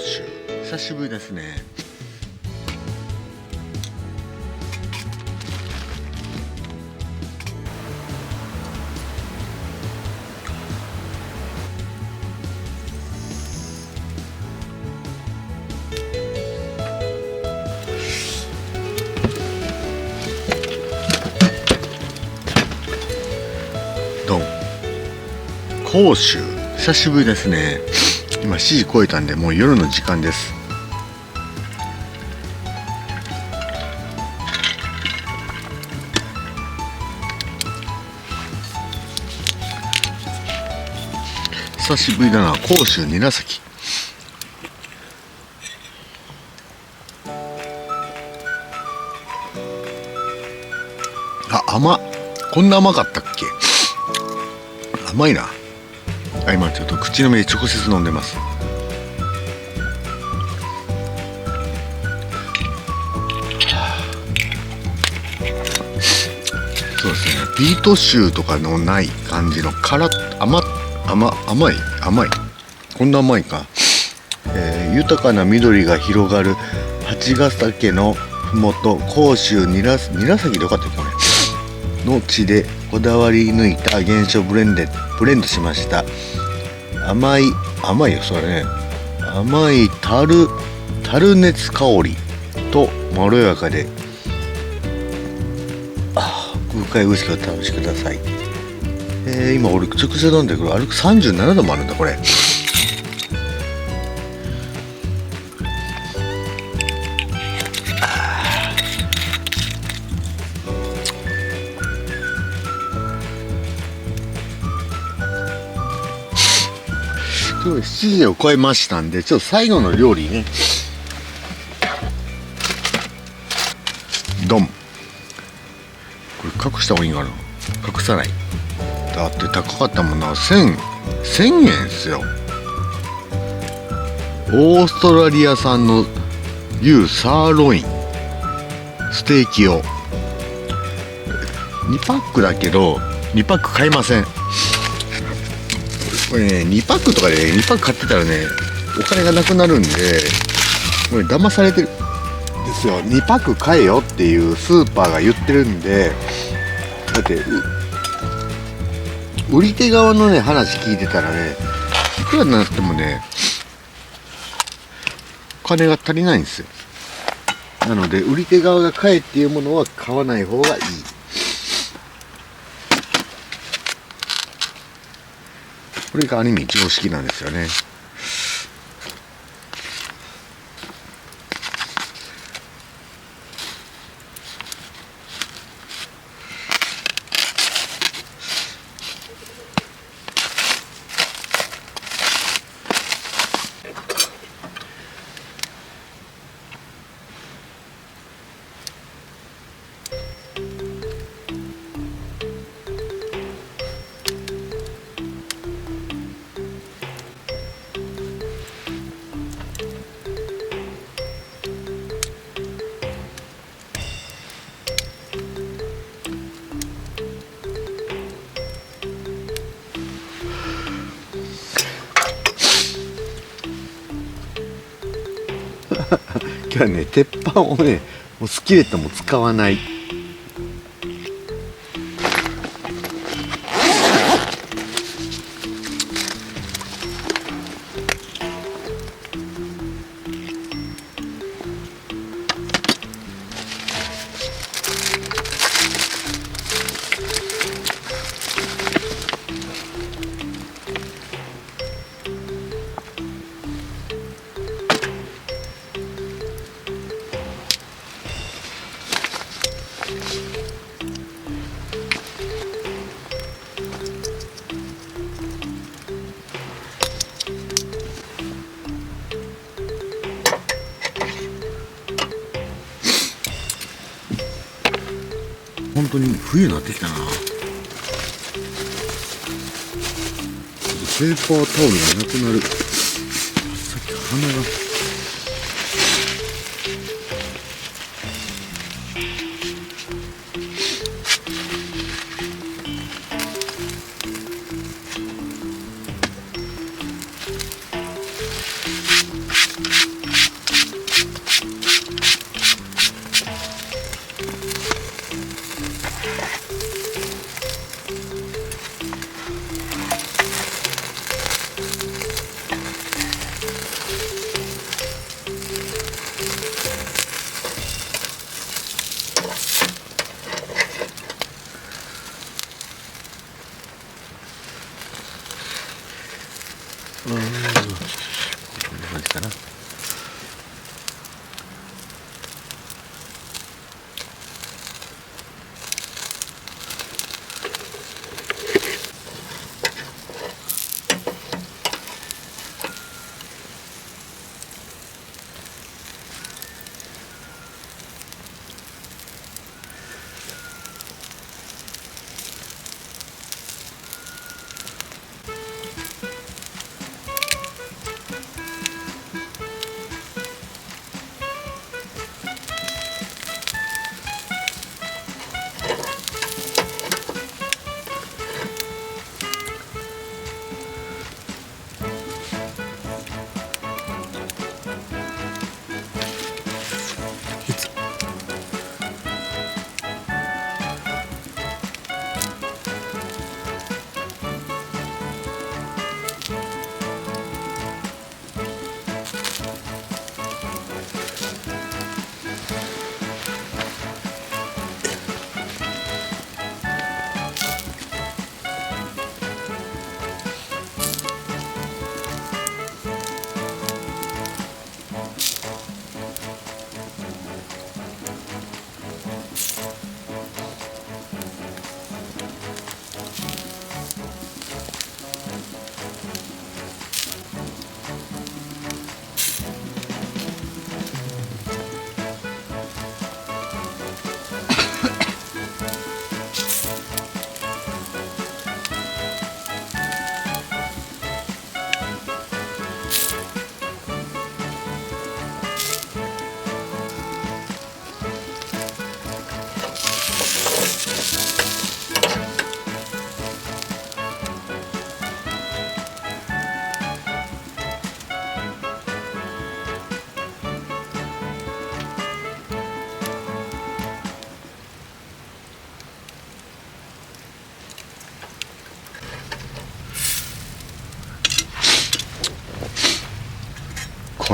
州久しぶりですね。どん甲州久しぶりですね。今7時超えたんでもう夜の時間です。久しぶりだな。甲州韮崎。甘っ。こんな甘かったっけ。甘いな。今ちょっと口の上で直接飲んでます。そうですね。ビート臭とかのない感じの辛っ甘い。こんな甘いか。豊かな緑が広がる八ヶ岳のふもと甲州韮崎でよかったっけこれの地でこだわり抜いた原酒をブレンドしました。甘いよそれね。甘い樽熱香りとまろやかで奥深いウイスキーをお試しください。今俺直接飲んでるけど37度もあるんだこれ。7時を超えましたんで、ちょっと最後の料理ね。ドン。これ隠した方がいいんかな。隠さない。だって高かったもんな。1000円ですよ。オーストラリア産の牛サーロインステーキを2パックだけど2パック買いません。これね、2パックとかで、2パック買ってたらね、お金がなくなるんで、これ騙されてるんですよ。2パック買えよっていうスーパーが言ってるんで、だって売り手側のね話聞いてたらね、いくらになってもねお金が足りないんですよ。なので売り手側が買えっていうものは買わない方がいい。これがアニメ常識なんですよね。今日はね、鉄板をね、もうスキレットも使わない。本当に冬になってきたな。ペーパータオルがなくなる。さっき鼻が。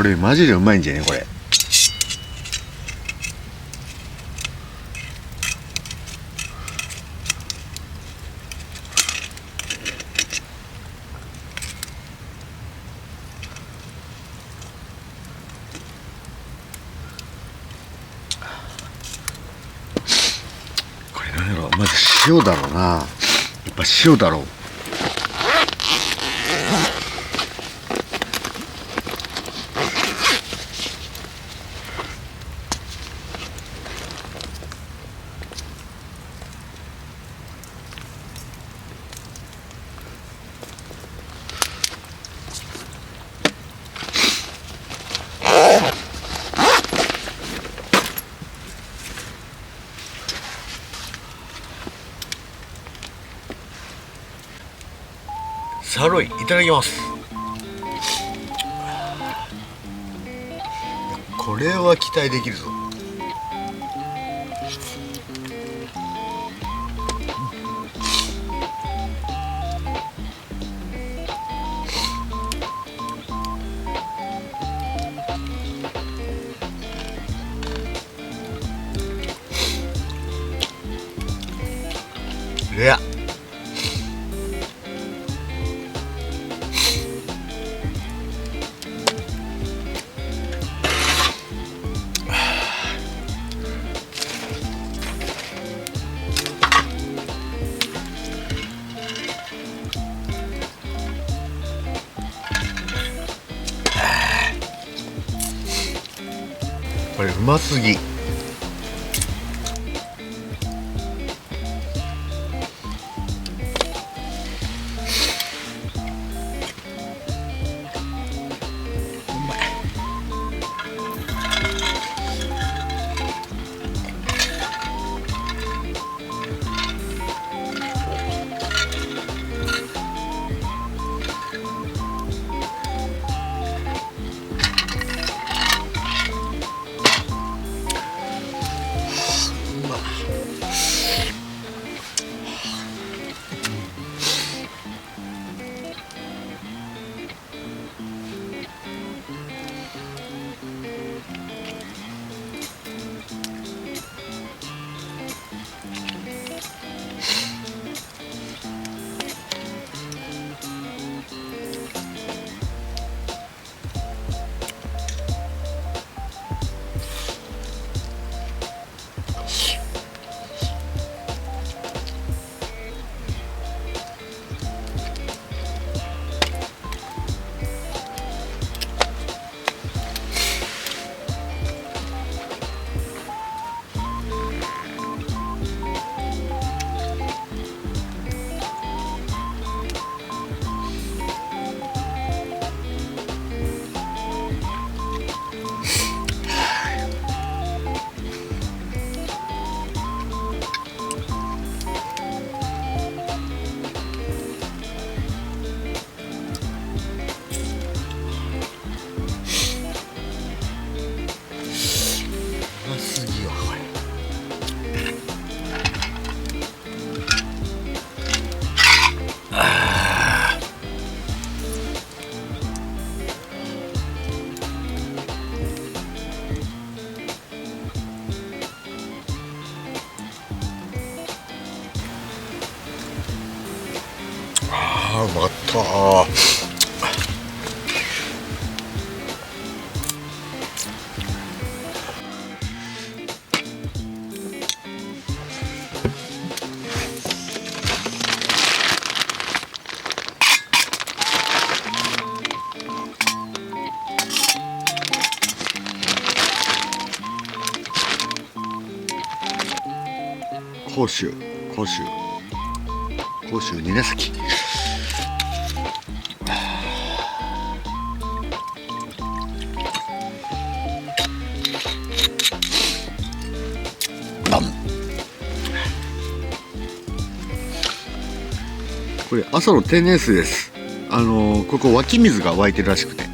これマジでうまいんじゃねこれ。これなんやろ、まず塩だろうな、やっぱ塩だろう。サーロインいただきます。これは期待できるぞ。レア。これうますぎ。うまかった甲州甲州甲州韮崎。これ朝の天然水です。ここ湧き水が湧いてるらしくて、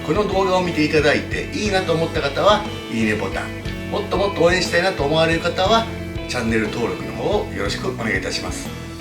この動画を見ていただいていいなと思った方はいいねボタン、もっともっと応援したいなと思われる方はチャンネル登録の方をよろしくお願いいたします。